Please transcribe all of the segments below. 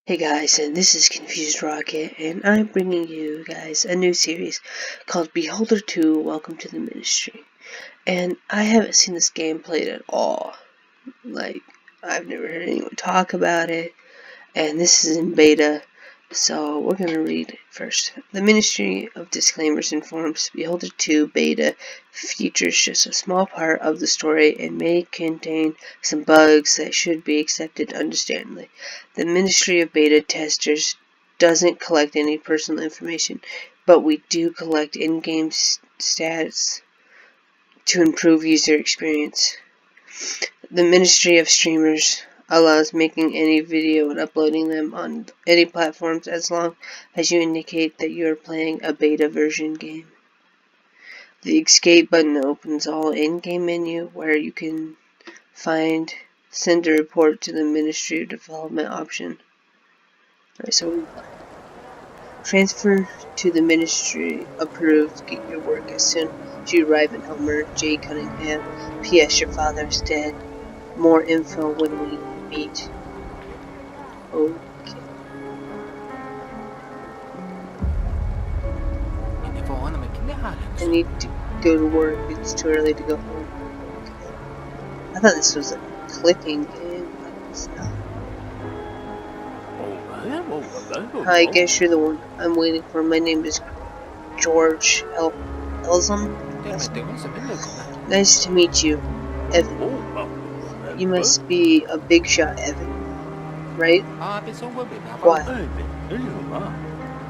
Hey guys, and this is Confused Rocket, and I'm bringing you guys a new series called Beholder 2 Welcome to the Ministry. And I haven't seen this game played at all. Like, I've never heard anyone talk about it, and this is in beta, so we're going to read it first. The Ministry of Disclaimers informs Beholder 2 beta features just a small part of the story and may contain some bugs that should be accepted understandably. The Ministry of Beta testers doesn't collect any personal information, but we do collect in-game stats to improve user experience. The Ministry of Streamers allows making any video and uploading them on any platforms as long as you indicate that you are playing a beta version game. The escape button opens all in-game menu where you can send a report to the Ministry of Development option. Alright, so transfer to the Ministry approved. Get your work as soon as you arrive in Homer J. Cunningham. P.S. Your father is dead. More info when we meet. Okay. I need to go to work. It's too early to go home. Okay. I thought this was a clicking game, but it's not. Hi, I guess you're the one I'm waiting for. My name is George Elsom. Nice to meet you, Evan. You must be a big shot, Evan, right? Why?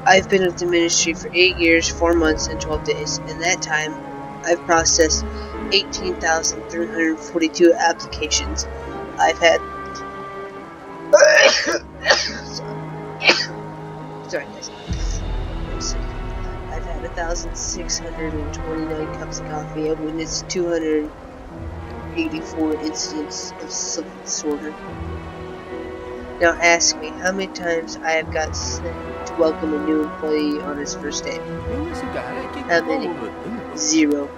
I've been with the ministry for 8 years, 4 months, and 12 days. In that time, I've processed 18,342 applications. I've had... Sorry, guys. I've had 1,629 cups of coffee. I've witnessed 284 incidents of civil disorder. Now ask me how many times I have got sent to welcome a new employee on his first day. How many? 0.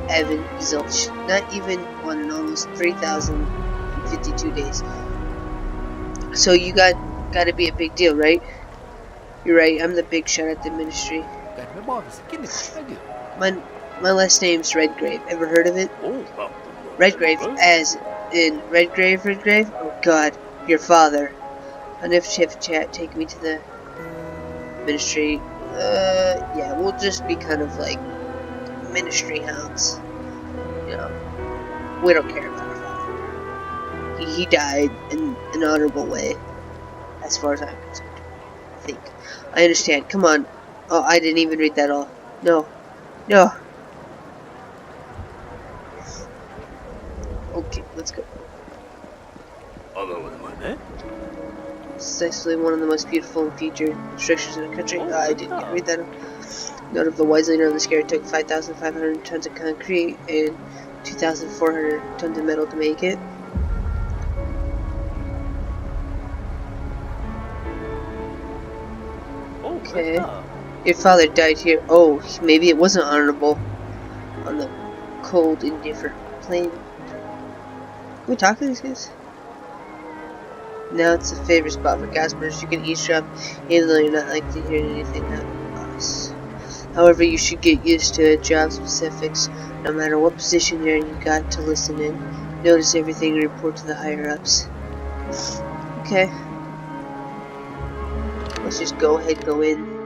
Evan Zilch. Not even one in almost 3,052 days. So you gotta be a big deal, right? You're right, I'm the big shot at the ministry. My last name's Redgrave. Ever heard of it? Redgrave, as in Redgrave? Oh god, your father. Initiative chat, take me to the ministry. Yeah, we'll just be kind of like ministry hounds. You know, we don't care about our father. He died in an honorable way, as far as I'm concerned. I think. I understand. Come on. Oh, I didn't even read that all. No. No. Okay, let's go. It's actually one of the most beautiful and featured structures in the country. I didn't read that. Note of the wise leader of the scare took 5,500 tons of concrete and 2,400 tons of metal to make it. Okay. Your father died here. Oh, maybe it wasn't honorable. On the cold, indifferent plain. Can we talk to these guys? Now it's a favorite spot for gaspers. You can eavesdrop even though you're not likely to hear anything out of the boss. However, you should get used to job specifics. No matter what position you're in, you got to listen in. Notice everything and report to the higher ups. Okay. Let's just go ahead, go in.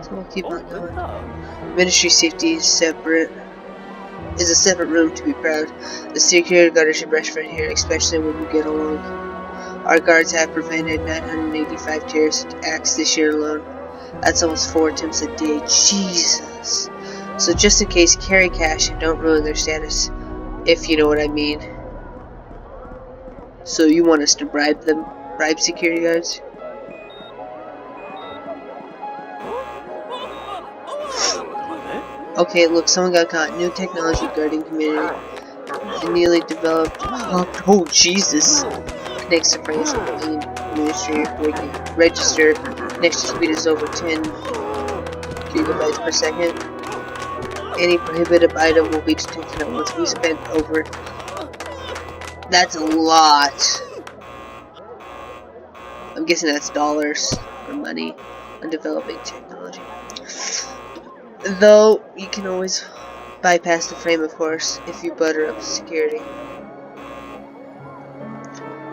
So we'll keep on going. Ministry safety is a separate room to be proud. The security guards should brush right here, especially when you get along. Our guards have prevented 985 terrorist acts this year alone. That's almost 4 attempts a day. Jesus. So just in case, carry cash and don't ruin their status, if you know what I mean. So you want us to bribe security guards? Okay, look, someone got caught. New technology guarding community. The newly developed... Oh, Jesus. Connects the phrase of the ministry. Register. connection speed is over 10 gigabytes per second. Any prohibited item will be detected at once. We spent over... That's a lot. I'm guessing that's dollars or money on developing technology. Though, you can always bypass the frame, of course, if you butter up security.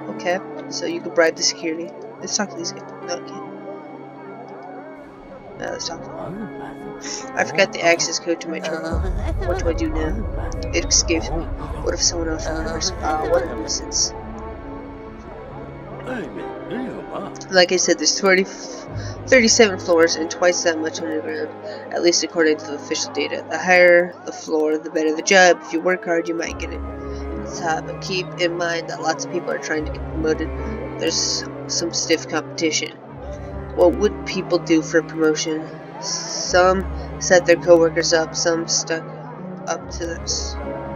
Okay, so you can bribe the security. Let's talk to these guys. No, okay. Now let's talk to them. I forgot the access code to my terminal. What do I do now? It escapes me. What if someone else remembers? What a nuisance. Like I said, there's 37 floors and twice that much underground, at least according to the official data. The higher the floor, the better the job. If you work hard, you might get it at the top, but keep in mind that lots of people are trying to get promoted. There's some stiff competition. What would people do for a promotion? Some set their coworkers up, some stuck up to their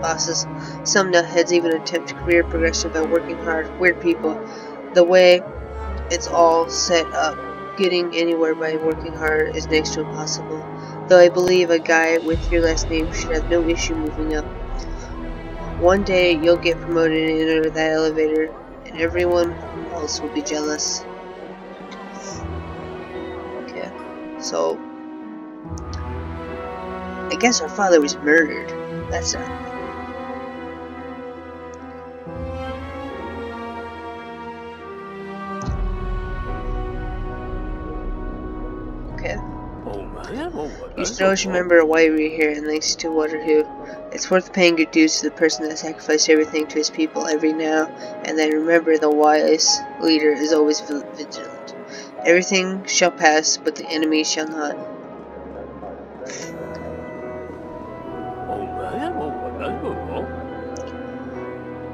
bosses, some nutheads even attempt career progression by working hard. Weird people. The way it's all set up, getting anywhere by working hard is next to impossible. Though I believe a guy with your last name should have no issue moving up. One day you'll get promoted and enter that elevator, and everyone else will be jealous. Okay, so I guess our father was murdered. That's not. Okay. You should always remember why we're here, and thanks to what or who. It's worth paying your dues to the person that sacrificed everything to his people every now and then. Remember, the wise leader is always vigilant. Everything shall pass, but the enemy shall not.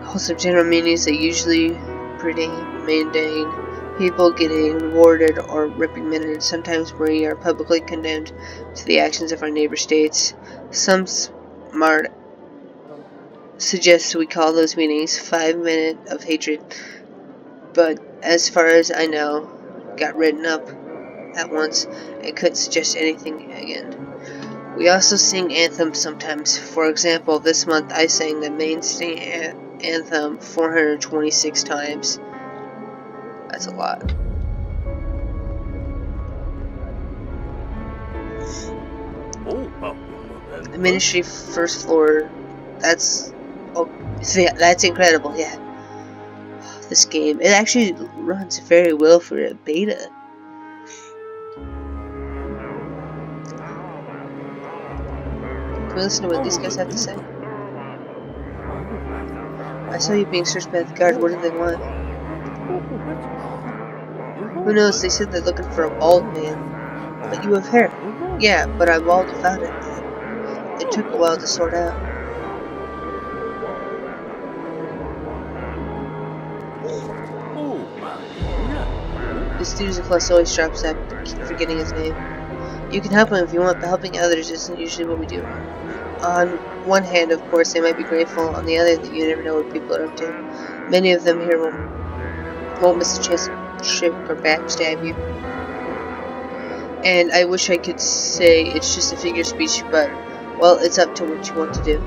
Also, general meetings are usually pretty mundane. People getting rewarded or reprimanded. Sometimes we are publicly condemned to the actions of our neighbor states. Some smart suggests we call those meetings 5 minutes of hatred, but as far as I know, got written up at once and couldn't suggest anything again. We also sing anthems sometimes. For example, this month I sang the main state anthem 426 times. That's a lot. The ministry first floor. That's that's incredible. Yeah, this game, it actually runs very well for a beta. Can we listen to what these guys have to say? I saw you being searched by the guard. What do they want? Who knows? They said they're looking for a bald man. But you have hair. Yeah, but I'm bald without it. It took a while to sort out. This dude's a plus always drops up. Keep forgetting his name. You can help him if you want, but helping others isn't usually what we do. On one hand, of course, they might be grateful. On the other, you never know what people are up to. Many of them here won't miss a chance to trick or backstab you. And I wish I could say it's just a figure of speech, but, well, it's up to what you want to do.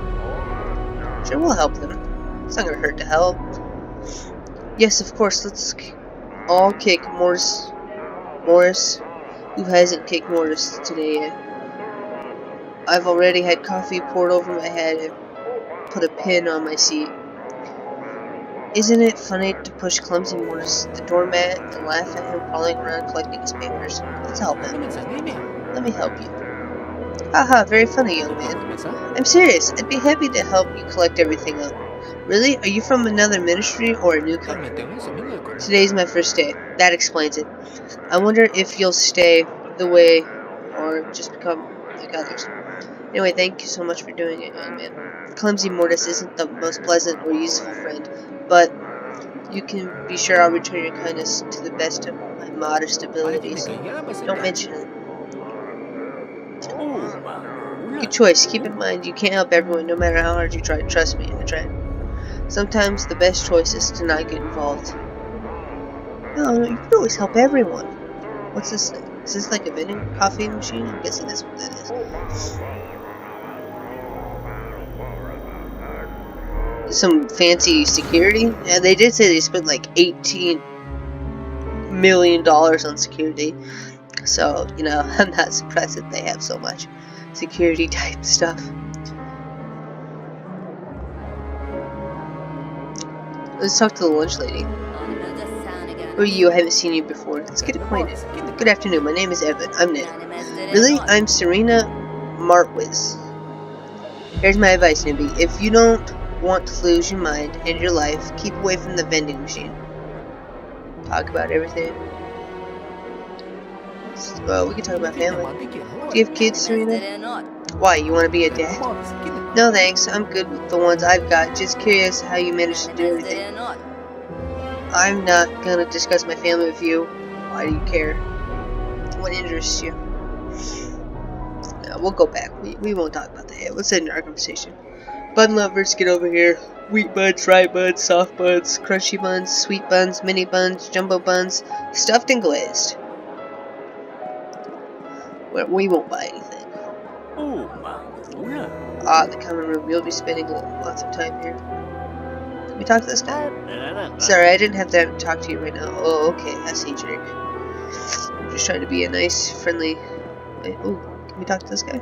Sure, we'll help them. It's not gonna hurt to help. Yes, of course, let's all kick Morris. Who hasn't kicked Morris today yet? I've already had coffee poured over my head and put a pin on my seat. Isn't it funny to push clumsy Morris, the doormat, and laugh at him crawling around collecting his papers? Let's help him. Let me help you. Haha, very funny, young man. I'm serious. I'd be happy to help you collect everything up. Really? Are you from another ministry or a newcomer? Today's my first day. That explains it. I wonder if you'll stay the way or just become like others. Anyway, thank you so much for doing it, young man. Clumsy Mortis isn't the most pleasant or useful friend, but you can be sure I'll return your kindness to the best of my modest abilities. Don't mention it. Good choice. Keep in mind, you can't help everyone no matter how hard you try. Trust me, I tried. Sometimes the best choice is to not get involved. No, you can always help everyone. What's this thing? Is this like a vending coffee machine? I'm guessing that's what that is. Some fancy security? Yeah, they did say they spent like $18 million on security. So, you know, I'm not surprised that they have so much security type stuff. Let's talk to the lunch lady. Who are you? I haven't seen you before. Let's get acquainted. Good afternoon, my name is Evan. I'm Ned. Really? I'm Serena Martwiz. Here's my advice, newbie. If you don't want to lose your mind and your life, keep away from the vending machine. Talk about everything. Well, we can talk about family. Do you have kids, Serena? Why, you want to be a dad? No thanks, I'm good with the ones I've got. Just curious how you managed to do everything. I'm not gonna discuss my family with you. Why do you care? What interests you? No, we'll go back. We won't talk about that yet. Let's end our conversation. Bun lovers, get over here. Wheat buns, rye buns, soft buns, crunchy buns, sweet buns, mini buns, jumbo buns, stuffed and glazed. Well, we won't buy anything. The common room. You'll be spending lots of time here. Can we talk to this guy? Sorry, I didn't have time to talk to you right now. Oh, okay. I see, Drake. I'm just trying to be a nice, friendly... Oh, can we talk to this guy?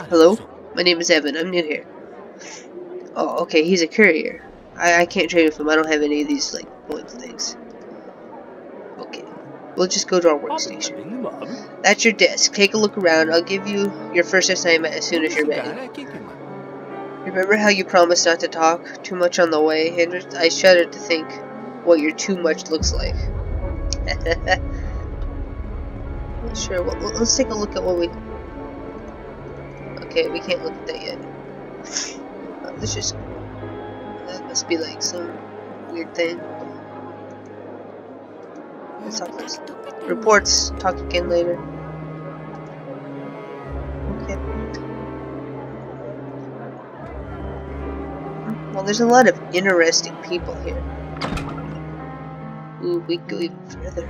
Hello? My name is Evan. I'm new here. Oh, okay. He's a courier. I can't trade with him. I don't have any of these, like, points things. Okay. We'll just go to our workstation. That's your desk. Take a look around. I'll give you your first assignment as soon as you're ready. Remember how you promised not to talk too much on the way, Hendrik? I shudder to think what your too much looks like. Sure, well, let's take a look at what we... Okay, we can't look at that yet. Let's just... That must be like some weird thing. Let's talk this. Reports. Talk again later. Okay. Well, there's a lot of interesting people here. Ooh, we go even further.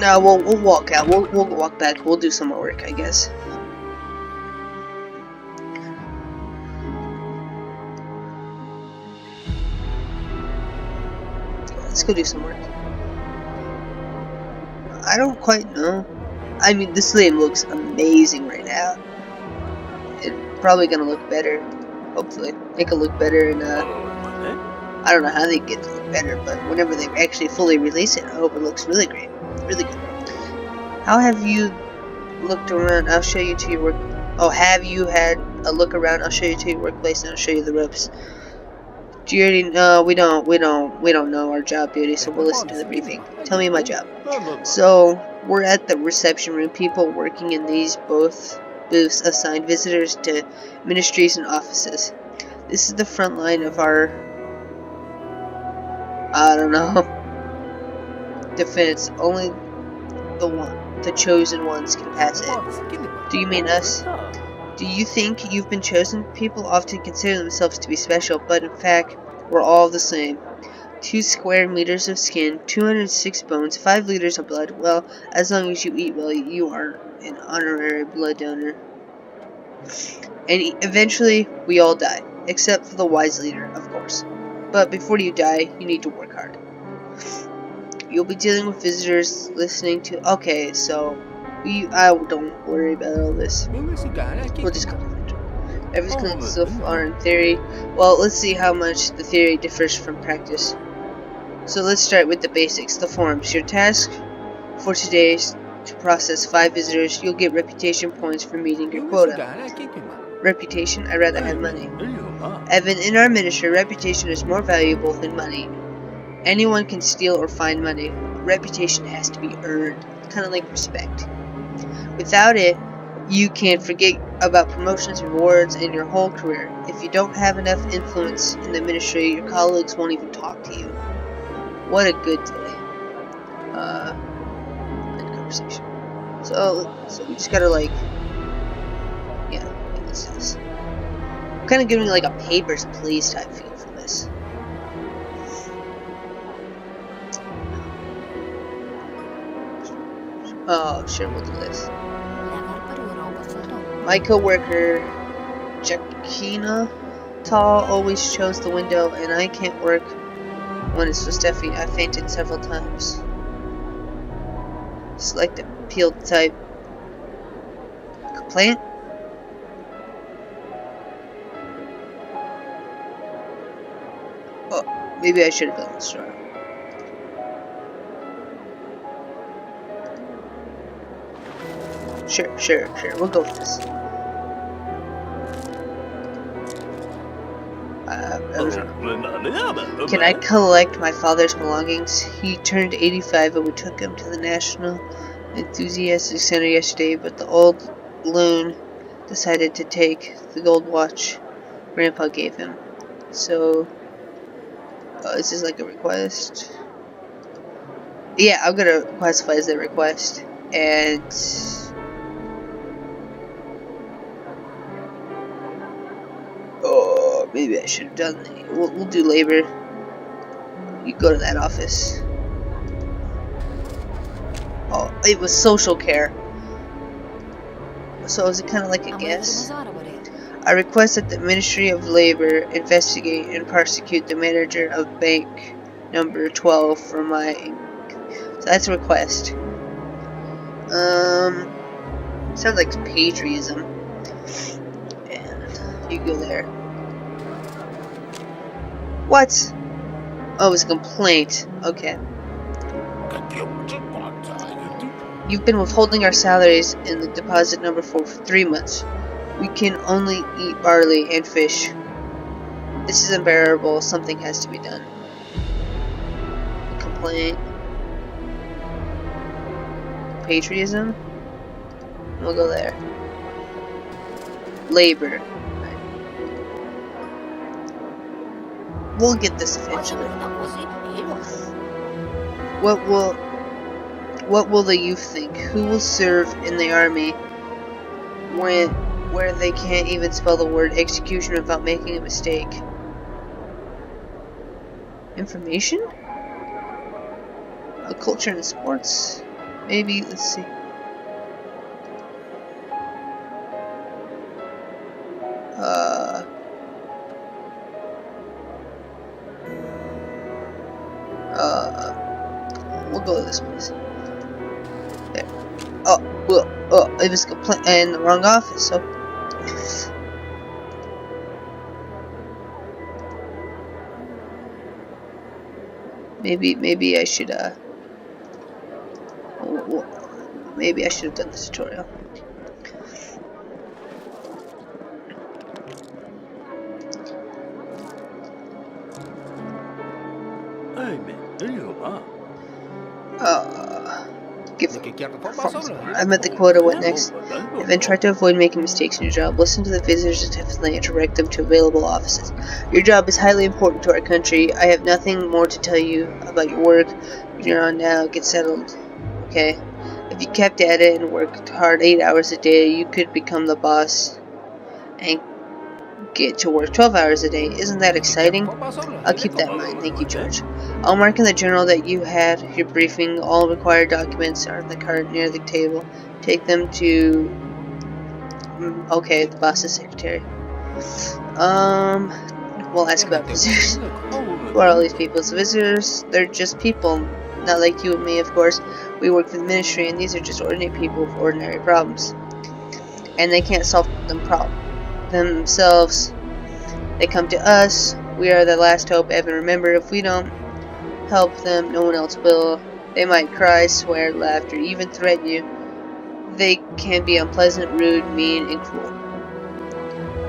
No, we'll walk out. We'll walk back. We'll do some more work, I guess. Let's go do some work. I don't quite know. I mean, this lane looks amazing right now. It's probably gonna look better. Hopefully, make it look better. And I don't know how they get to look better, but whenever they actually fully release it, I hope it looks really great, really good. How have you looked around? I'll show you to your work. Oh, have you had a look around? I'll show you to your workplace and I'll show you the ropes. Do you already know? We don't know our job duty, so we'll listen to the briefing. Tell me my job. So, we're at the reception room. People working in these booths assign visitors to ministries and offices. This is the front line of our, I don't know, defense. Only the chosen ones can pass it. Do you mean us? Do you think you've been chosen? People often consider themselves to be special, but in fact, we're all the same. 2 square meters of skin, 206 bones, 5 liters of blood. Well, as long as you eat well, you are an honorary blood donor. And eventually, we all die. Except for the wise leader, of course. But before you die, you need to work hard. You'll be dealing with visitors listening to... Okay, so... don't worry about all this. We'll just go with it. Everything so far in theory. Well, let's see how much the theory differs from practice. So let's start with the basics. The forms. Your task for today is to process 5 visitors. You'll get reputation points for meeting your quota. Reputation? I'd rather have money. Evan, in our ministry, reputation is more valuable than money. Anyone can steal or find money. Reputation has to be earned. Kind of like respect. Without it, you can forget about promotions, rewards, and your whole career. If you don't have enough influence in the ministry, your colleagues won't even talk to you. What a good day. Good conversation. So we just gotta like, yeah, what's this? I'm kind of getting like a Papers, Please type feel from this. Oh, sure, we'll do this. My co-worker, Jakina Tall, always chose the window, and I can't work when it's so stuffy. I fainted several times. Select the peeled type. Complaint? Oh, maybe I should have done this wrong. Sure. We'll go with this. Can I collect my father's belongings? He turned 85 and we took him to the National Enthusiastic Center yesterday, but the old loon decided to take the gold watch Grandpa gave him. So, this is like a request. Yeah, I'm gonna classify as a request. And oh, maybe I should have done. We'll do labor. You go to that office. Oh, it was social care. So is it kind of like a guess? I request that the Ministry of Labor investigate and prosecute the manager of bank number 12 for my. So that's a request. Sounds like patriotism. And you go there. What? Oh, it's a complaint. Okay. You've been withholding our salaries in the deposit number 4 for 3 months. We can only eat barley and fish. This is unbearable. Something has to be done. Complaint. Patriotism? We'll go there. Labor. Right. We'll get this eventually. What will the youth think? Who will serve in the army where they can't even spell the word execution without making a mistake? Information? A culture and sports? Maybe, let's see. We'll go to this place. There. Oh, it was in the wrong office, so. Maybe I should, maybe I should have done this tutorial. I met the quota. What next? And then try to avoid making mistakes in your job. Listen to the visitors attentively and direct them to available offices. Your job is highly important to our country. I have nothing more to tell you about your work. You're on now. Get settled. Okay. If you kept at it and worked hard 8 hours a day, you could become the boss and get to work 12 hours a day. Isn't that exciting? I'll keep that in mind. Thank you, George. I'll mark in the journal that you had your briefing. All required documents are in the cart near the table. Take them to... okay, the boss's secretary. We'll ask about visitors. Who are all these people? As visitors, they're just people. Not like you and me, of course. We work for the ministry, and these are just ordinary people with ordinary problems. And they can't solve them themselves. They come to us. We are the last hope ever. Remember, if we don't help them, no one else will. They might cry, swear, laugh, or even threaten you. They can be unpleasant, rude, mean, and cruel.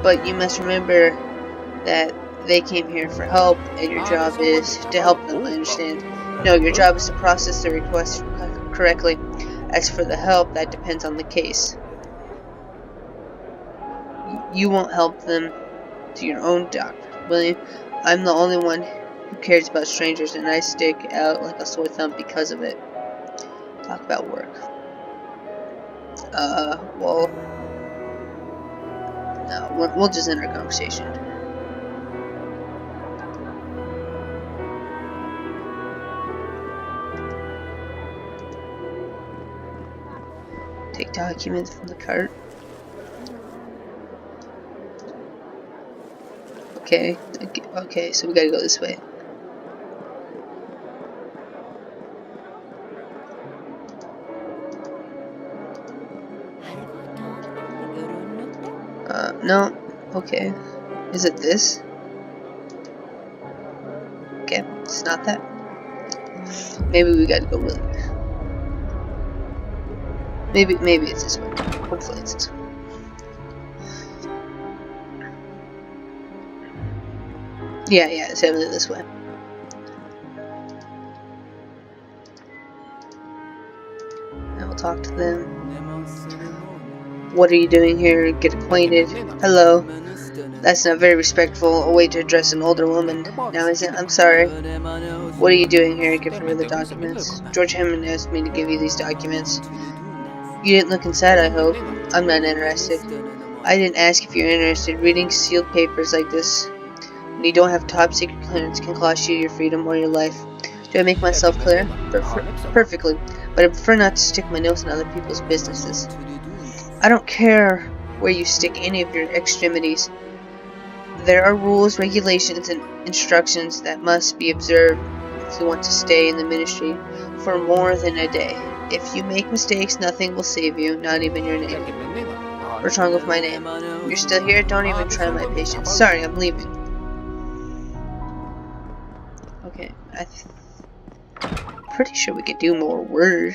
But you must remember that they came here for help, and your job is to help them. I understand. No, your job is to process the request correctly. As for the help, that depends on the case. You won't help them to your own doctor, will you? I'm the only one who cares about strangers, and I stick out like a sore thumb because of it. Talk about work. Well, no, we'll just end our conversation. documents from the cart. Okay, okay, so we gotta go this way. No. Okay. Is it this? Okay, it's not that. Maybe we gotta go with it. Maybe it's this one. Hopefully it's this one. Yeah, it's definitely this way. And we'll talk to them. What are you doing here? Get acquainted. Hello. That's not very respectful, a way to address an older woman. Now is it? I'm sorry. What are you doing here? Give her the documents. George Hammond asked me to give you these documents. You didn't look inside, I hope. I'm not interested. I didn't ask if you're interested. Reading sealed papers like this, when you don't have top secret clearance, can cost you your freedom or your life. Do I make myself clear? Perfectly. But I prefer not to stick my nose in other people's businesses. I don't care where you stick any of your extremities. There are rules, regulations, and instructions that must be observed if you want to stay in the ministry for more than a day. If you make mistakes, nothing will save you, not even your name. What's wrong with my name? You're still here? Don't even try my patience. Sorry, I'm leaving. Okay, I'm pretty sure we could do more work.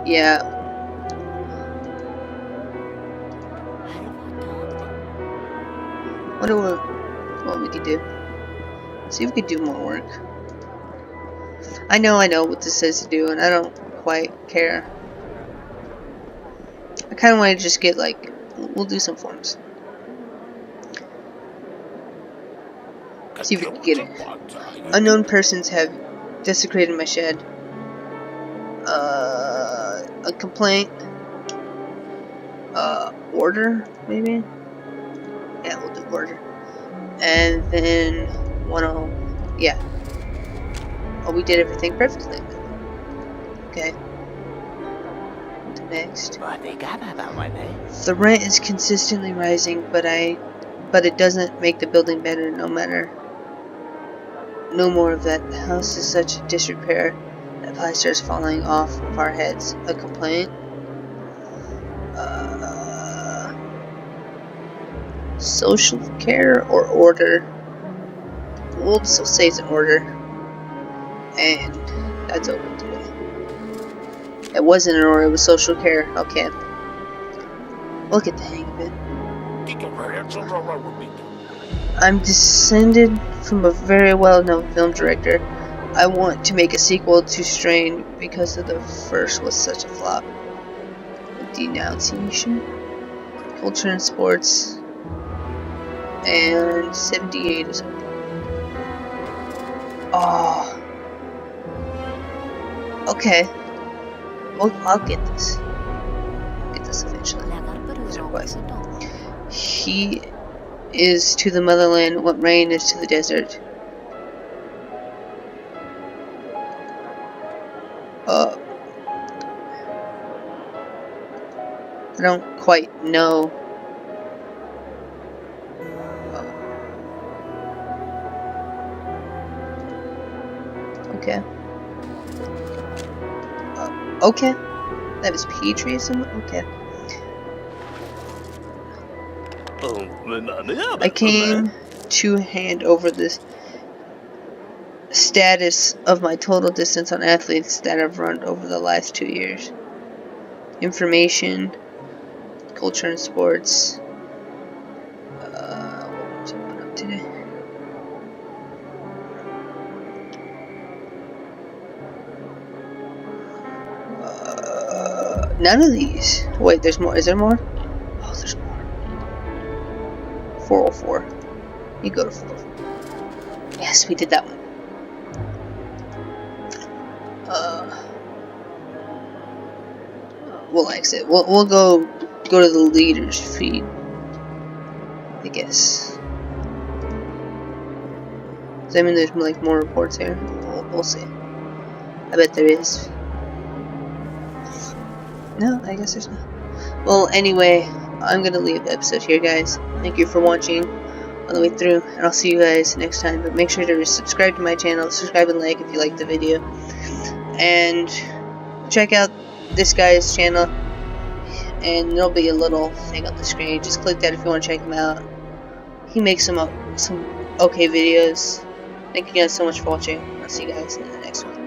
Yeah. Wonder what we could do. See if we could do more work. I know what this says to do, and I don't quite care. I kind of want to just get, like, we'll do some forms. See if we can get it. Unknown persons have desecrated my shed. A complaint. Order, maybe? Yeah, we'll do order. And then yeah. Oh, we did everything perfectly. Okay. Next. The rent is consistently rising, but it doesn't make the building better. No more of that. The house is such a disrepair that plaster is falling off of our heads. A complaint. Social care or order. We'll still say it's an order. And that's open today. It wasn't an order, it was social care. Okay. We'll get the hang of it. I'm descended from a very well-known film director. I want to make a sequel to Strain because of the first was such a flop. Denunciation, Culture and Sports, and 78 or something. Oh. Okay. Well, I'll get this. I'll get this eventually. He is to the motherland what rain is to the desert. I don't quite know. Okay. Okay. That was Petrie or something? Okay. I came to hand over this status of my total distance on athletes that I've run over the last 2 years. Information, Culture and Sports. What was I put up today? None of these. Wait, there's more. Is there more? Oh, there's more. 404. You go to 404. Yes, we did that one. We'll exit. We'll go go to the leader's feed, I guess. Does that mean there's like more reports here? We'll see. I bet there is. No, I guess there's not. Well, anyway, I'm gonna leave the episode here, guys. Thank you for watching all the way through, and I'll see you guys next time. But make sure to subscribe to my channel, subscribe and like if you like the video, and check out this guy's channel. And there'll be a little thing on the screen. Just click that if you want to check him out. He makes some okay videos. Thank you guys so much for watching. I'll see you guys in the next one.